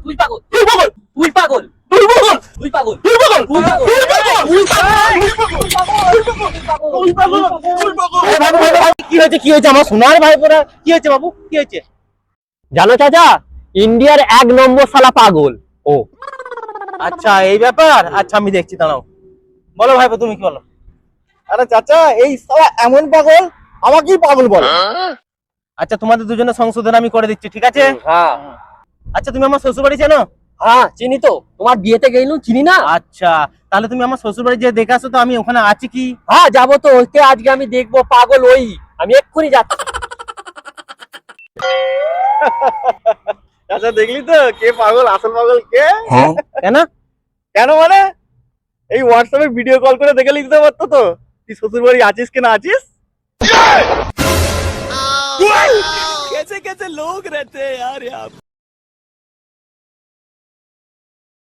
তুই পাগল, তুই পাগল, তুই পাগল, তুই পাগল, তুই পাগল, তুই পাগল, তুই পাগল, তুই পাগল, তুই পাগল, তুই পাগল। এ বাবু, কি হয়েছে, কি হয়েছে আমার সোনার ভাইপোরা, কি হয়েছে বাবু, কি হয়েছে? জানো চাচা, ইন্ডিয়ার 1 নম্বর শালা পাগল ও। আচ্ছা এই ব্যাপার, আচ্ছা আমি দেখছি, দাঁড়াও। বলো ভাইপো, তুমি কি বলো? আরে চাচা, এই শালা এমন পাগল, আমাকেই পাগল বলে। আচ্ছা তোমাদের দুজনের সংশোধন আমি করে দিচ্ছি, ঠিক আছে? হ্যাঁ আচ্ছা তুমি আমার শ্বশুর বাড়ি চেনো? হ্যাঁ চিনি তো, তোমার বিয়েতে গেলু, চিনি না? আচ্ছা তাহলে তুমি আমার শ্বশুর বাড়ি যে দেখে আসো তো, আমি ওখানে আছি কি? হ্যাঁ যাবো তো, ওকে আজকে আমি দেখবো পাগল ওই, আমি এক্ষুনি যাচ্ছি। চাচা দেখলি তো কে পাগল, আসল পাগল কে? কেন? কেন মানে, এই হোয়াটসঅ্যাপে ভিডিও কল করে দেখে লিখতে পারতো তো তুই শ্বশুর বাড়ি আছিস কি না আছিস। कैसे कैसे लोग रहते हैं यार यहाँ पे।